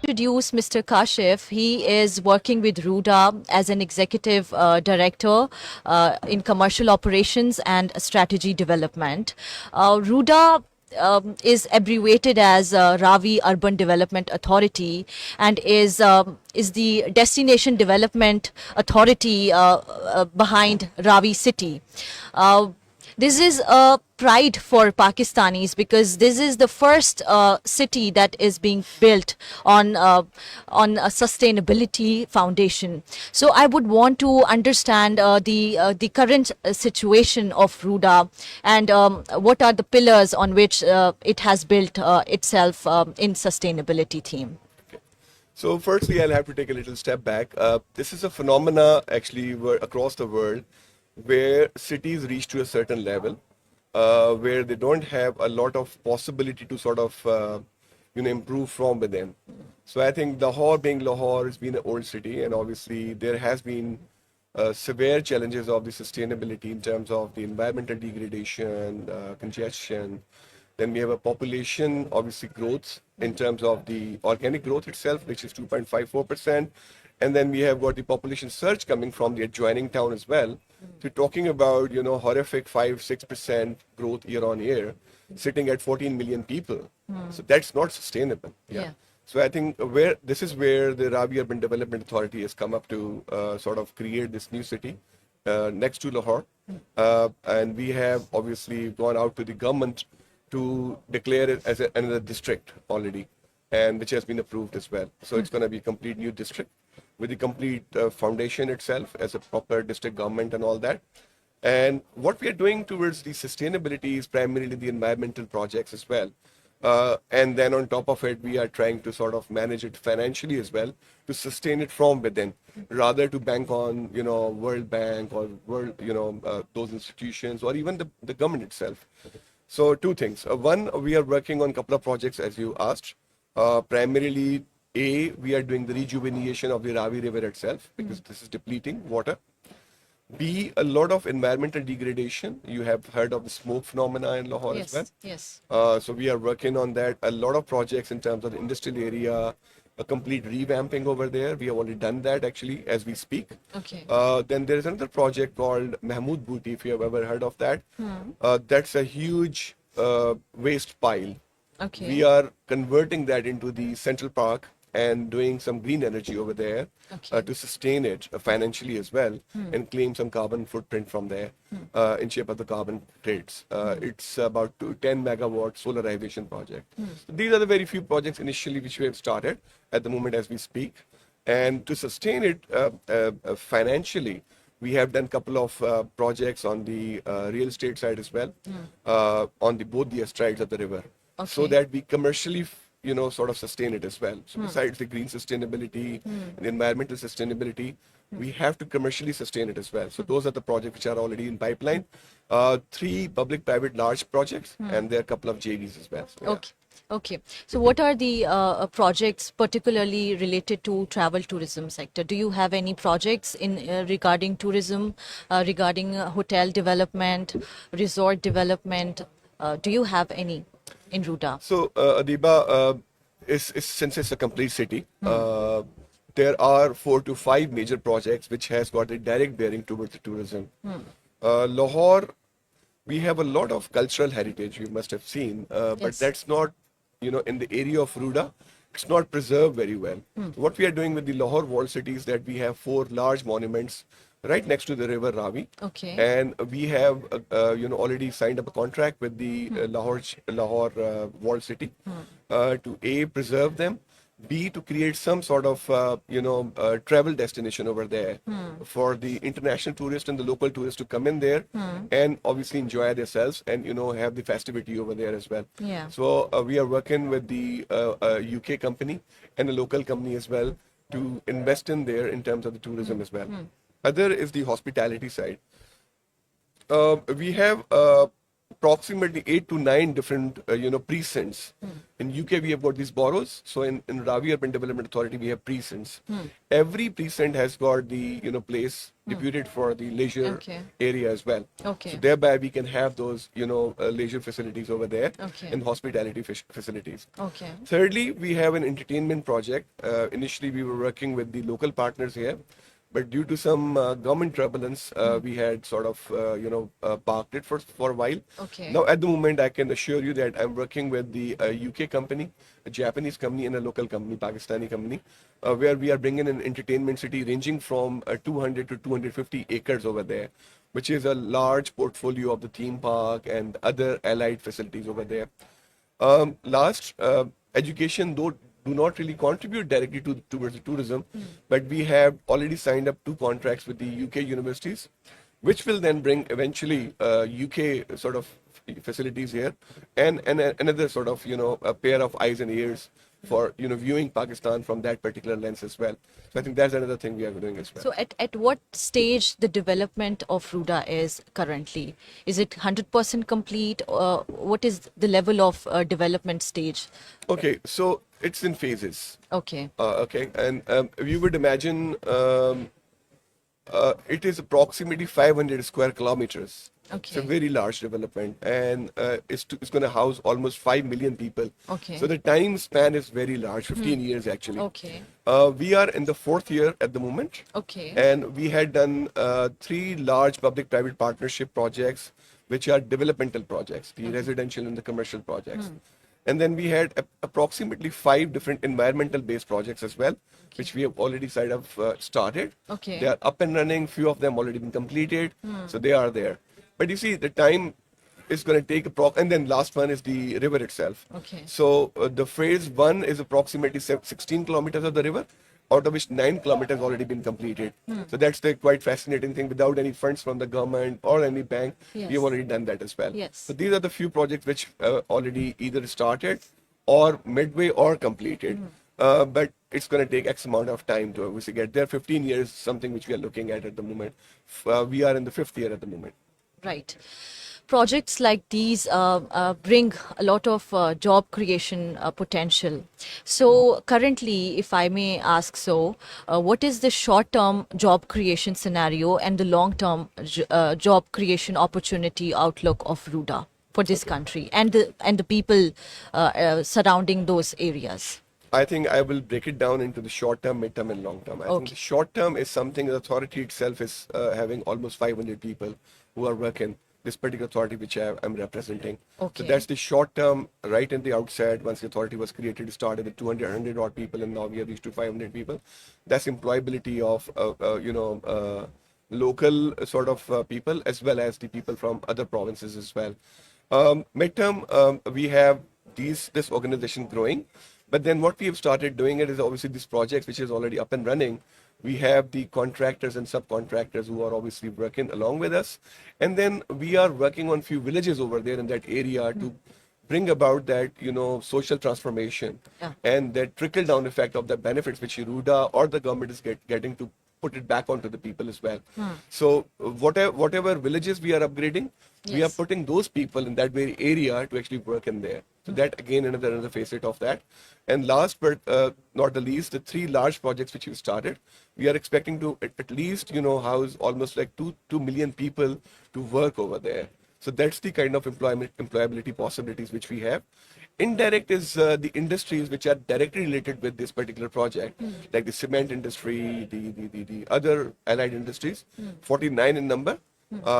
introduce Mr. Kashif. He is working with Ruda as an executive director in commercial operations and strategy development. Ruda is abbreviated as Ravi Urban Development Authority and is the destination development authority behind Ravi City. Uh, this is a pride for Pakistanis because this is the first city that is being built on a sustainability foundation. So I would want to understand the current situation of Ruda and what are the pillars on which it has built itself in sustainability theme. So firstly, I'll have to take a little step back. This is a phenomena actually across the world where cities reach to a certain level where they don't have a lot of possibility to sort of improve from within. So I think Lahore being Lahore has been an old city, and obviously there has been severe challenges of the sustainability in terms of the environmental degradation, congestion. Then we have a population, obviously growth in terms of the organic growth itself, which is 2.54%. And then we have got the population surge coming from the adjoining town as well. So we're talking about, horrific 5-6% growth year on year, sitting at 14 million people. So that's not sustainable. Yeah. So I think this is where the Ravi Urban Development Authority has come up to sort of create this new city next to Lahore. And we have obviously gone out to the government to declare it as another district already, and which has been approved as well. So it's going to be a complete new district with the complete foundation itself as a proper district government and all that. And what we are doing towards the sustainability is primarily the environmental projects as well. And then on top of it, we are trying to sort of manage it financially as well to sustain it from within, rather to bank on, World Bank or those institutions or even the government itself. So two things. One, we are working on a couple of projects as you asked. Primarily, we are doing the rejuvenation of the Ravi River itself because this is depleting water. B, a lot of environmental degradation. You have heard of the smoke phenomena in Lahore as well. Yes. So we are working on that. A lot of projects in terms of the industrial area, a complete revamping over there. We have already done that actually as we speak. Okay. Then there is another project called Mahmood Booty, if you have ever heard of that. That's a huge waste pile. Okay. We are converting that into the Central Park and doing some green energy over there Okay. to sustain it financially as well and claim some carbon footprint from there in shape of the carbon credits. It's about 10 megawatt solarization project. So these are the very few projects initially which we have started at the moment as we speak. And to sustain it financially, we have done a couple of projects on the real estate side as well, on both the estuaries of the river, so Okay. that we commercially sort of sustain it as well. So besides the green sustainability and environmental sustainability, we have to commercially sustain it as well. So those are the projects which are already in pipeline. 3 public-private large projects, and there are a couple of JVs as well. So, yeah. Okay. Okay. So what are the projects particularly related to travel tourism sector? Do you have any projects in regarding tourism, regarding hotel development, resort development? Do you have any in Ruda? So, Adiba, since it's a complete city, there are 4 to 5 major projects which has got a direct bearing towards the tourism. Lahore, we have a lot of cultural heritage, you must have seen, but Yes. that's not, in the area of Ruda, it's not preserved very well. So what we are doing with the Lahore walled city is that we have 4 large monuments right next to the river Ravi. Okay. And we have, already signed up a contract with the Lahore walled city to A, preserve them, B, to create some sort of, travel destination over there for the international tourists and the local tourists to come in there and obviously enjoy themselves and, have the festivity over there as well. Yeah. So we are working with the UK company and a local company as well to invest in there in terms of the tourism as well. Other is the hospitality side. We have approximately 8 to 9 different precincts. In UK we have got these boroughs. So in Ravi Urban Development Authority we have precincts. Every precinct has got the place deputed for the leisure Okay. area as well. Okay. So thereby we can have those leisure facilities over there, Okay. and hospitality facilities. Okay. Thirdly, we have an entertainment project. Initially we were working with the local partners here, but due to some government turbulence, we had sort of parked it for a while. Okay. Now at the moment I can assure you that I'm working with the UK company, a Japanese company, and a local company, Pakistani company, where we are bringing an entertainment city ranging from 200 to 250 acres over there, which is a large portfolio of the theme park and other allied facilities over there. Last, education though do not really contribute directly towards the tourism, but we have already signed up 2 contracts with the UK universities, which will then bring eventually UK sort of facilities here, and another sort of a pair of eyes and ears for viewing Pakistan from that particular lens as well. So I think that's another thing we are doing as well. So at what stage the development of Ruda is currently? Is it 100% complete? Or what is the level of development stage? Okay, so it's in phases. Okay. Okay, and you would imagine it is approximately 500 square kilometers. It's a Okay. very large development, and it's going to house almost 5 million people. Okay. So the time span is very large, 15 years actually. Okay. We are in the 4th year at the moment. Okay. And we had done 3 large public-private partnership projects, which are developmental projects, the residential and the commercial projects. And then we had approximately 5 different environmental-based projects as well, which we have already started. Okay. They are up and running. Few of them already been completed, so they are there. But you see, the time is going to take and then last one is the river itself. Okay. So the phase 1 is approximately 16 kilometers of the river, out of which 9 kilometers already been completed. So that's the quite fascinating thing. Without any funds from the government or any bank, Yes. we have already done that as well. Yes. So these are the few projects which already either started or midway or completed. But it's going to take X amount of time to obviously get there. 15 years, something which we are looking at the moment. We are in the 5th year at the moment. Right. Projects like these bring a lot of job creation potential. So currently, if I may ask so, what is the short-term job creation scenario and the long-term job creation opportunity outlook of Ruda for this country and the people surrounding those areas? I think I will break it down into the short term, mid term, and long term. I think Okay. the short term is something the authority itself is having almost 500 people who are working this particular authority which I'm representing. Okay. So that's the short term right in the outset. Once the authority was created, it started with 200, 100 odd people, and now we have reached to 500 people. That's employability of local sort of people as well as the people from other provinces as well. Midterm, we have this organization growing, but then what we have started doing it is obviously these projects which is already up and running. We have the contractors and subcontractors who are obviously working along with us, and then we are working on few villages over there in that area to bring about that social transformation. Yeah. And that trickle down effect of the benefits which Ruda or the government is getting to put it back onto the people as well. So whatever villages we are upgrading, we are Yes. putting those people in that very area to actually work in there. So that again another facet of that. And last but not the least, the 3 large projects which we started, we are expecting to at least house almost like 2 million people to work over there. So that's the kind of employability possibilities which we have. Indirect is the industries which are directly related with this particular project, like the cement industry, the other allied industries, 49 in number.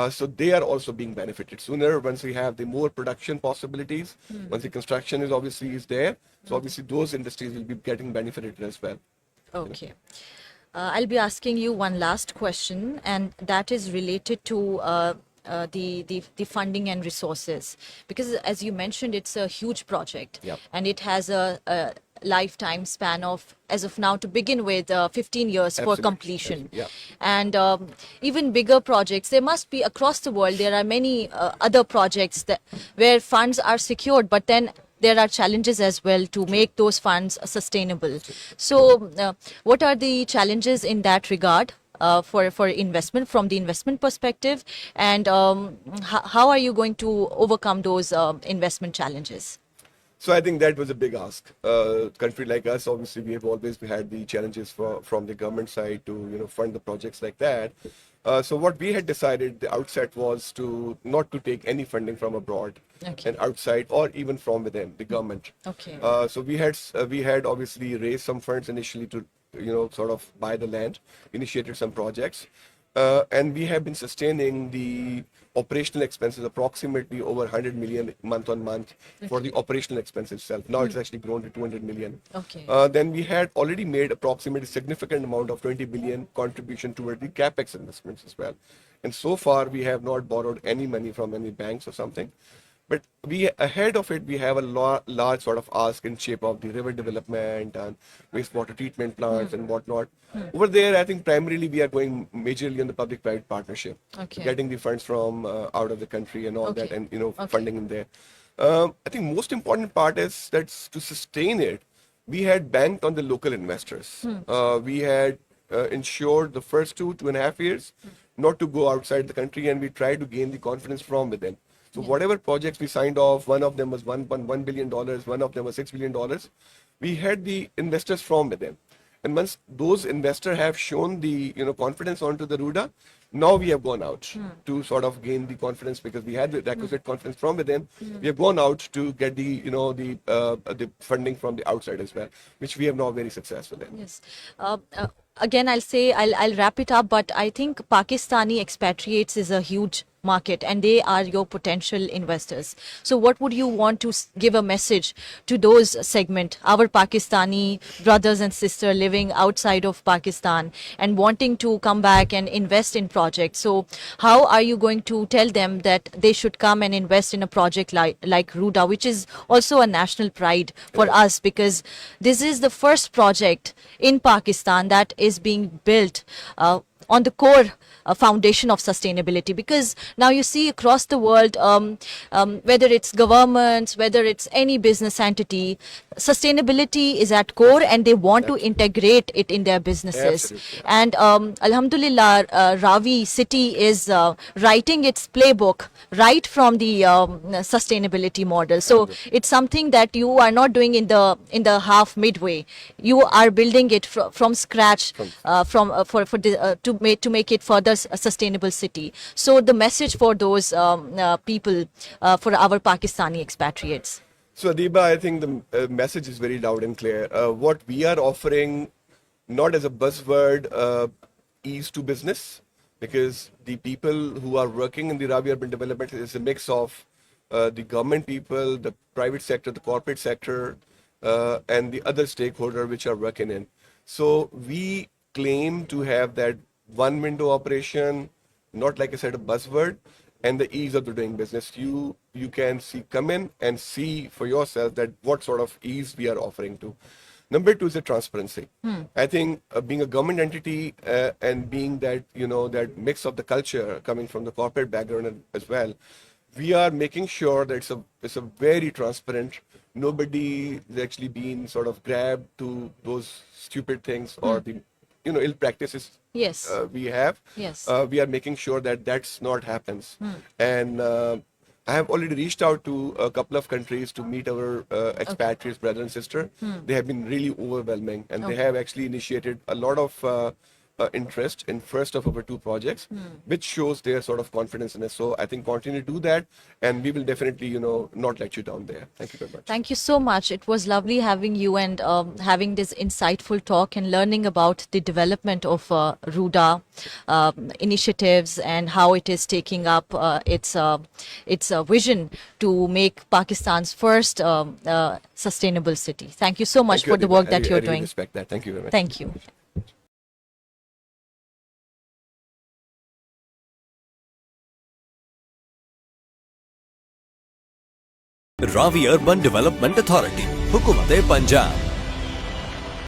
So they are also being benefited sooner once we have the more production possibilities. Once the construction is there, so obviously those industries will be getting benefited as well. Okay. I'll be asking you one last question, and that is related to the funding and resources, because as you mentioned, it's a huge project. Yep. And it has a lifetime span of, as of now, to begin with, 15 years for Absolutely. completion. Yeah. And even bigger projects, there must be across the world, there are many other projects where funds are secured, but then there are challenges as well to make those funds sustainable. So what are the challenges in that regard? for investment from the investment perspective, and how are you going to overcome those investment challenges? So I think that was a big ask. Country like us, obviously, we have always had the challenges from the government side to fund the projects like that. So what we had decided the outset was to not to take any funding from abroad Okay. and outside or even from within the government. Okay. So we had obviously raised some funds initially to sort of buy the land, initiated some projects, and we have been sustaining the operational expenses approximately over 100 million month on month for the operational expense itself. Now it's actually grown to 200 million. Okay. Then we had already made approximately significant amount of 20 billion contribution toward the capex investments as well. And so far we have not borrowed any money from any banks or something. But we ahead of it, we have a large sort of ask in shape of the river development and wastewater treatment plants and whatnot. Over there, I think primarily we are going majorly on the public-private partnership, Okay. getting the funds from out of the country and all that, Okay. and Okay. funding in there. I think most important part is that to sustain it, we had banked on the local investors. We had ensured the first 2.5 years not to go outside the country, and we tried to gain the confidence from within. So whatever projects we signed off, one of them was $1.1 billion, one of them was $6 billion. We had the investors from within. And once those investors have shown the confidence onto the Ruda, now we have gone out to sort of gain the confidence because we had the requisite confidence from within. We have gone out to get the the funding from the outside as well, which we have now very successful in. Yes. Again, I'll say I'll wrap it up, but I think Pakistani expatriates is a huge market and they are your potential investors. So what would you want to give a message to those segment, our Pakistani brothers and sisters living outside of Pakistan and wanting to come back and invest in projects? So how are you going to tell them that they should come and invest in a project like Ruda, which is also a national pride for us, because this is the first project in Pakistan that is being built on the core foundation of sustainability, because now you see across the world, whether it's governments, whether it's any business entity, sustainability is at core and they want to integrate it in their businesses. Absolutely. And Alhamdulillah, Ravi city is writing its playbook right from the sustainability model. So it's something that you are not doing in the half midway. You are building it from scratch, to make it further a sustainable city. So the message for those people, for our Pakistani expatriates. So Adiba, I think the message is very loud and clear. What we are offering, not as a buzzword, ease to business, because the people who are working in the Ravi urban development is a mix of the government people, the private sector, the corporate sector, and the other stakeholder which are working in. So we claim to have that one window operation, not like I said, a buzzword, and the ease of the doing business. You can come in and see for yourself that what sort of ease we are offering to. Number two is the transparency. I think being a government entity and being that that mix of the culture coming from the corporate background as well, we are making sure that it's a very transparent. Nobody is actually being sort of grabbed to those stupid things or the ill practices. Yes. We have. Yes. We are making sure that that's not happens. And I have already reached out to a couple of countries to meet our expatriates, brother and sister. They have been really overwhelming, and they have actually initiated a lot of interest in first of our two projects, which shows their sort of confidence in us. So I think continue to do that, and we will definitely, not let you down there. Thank you very much. Thank you so much. It was lovely having you and having this insightful talk and learning about the development of Ruda initiatives and how it is taking up its vision to make Pakistan's first sustainable city. Thank you so much Thank you, for the Adiba. work that I you're really doing. respect that. Thank you very much. Thank you. Ravi urban development authority, हुकूमत पंजाब।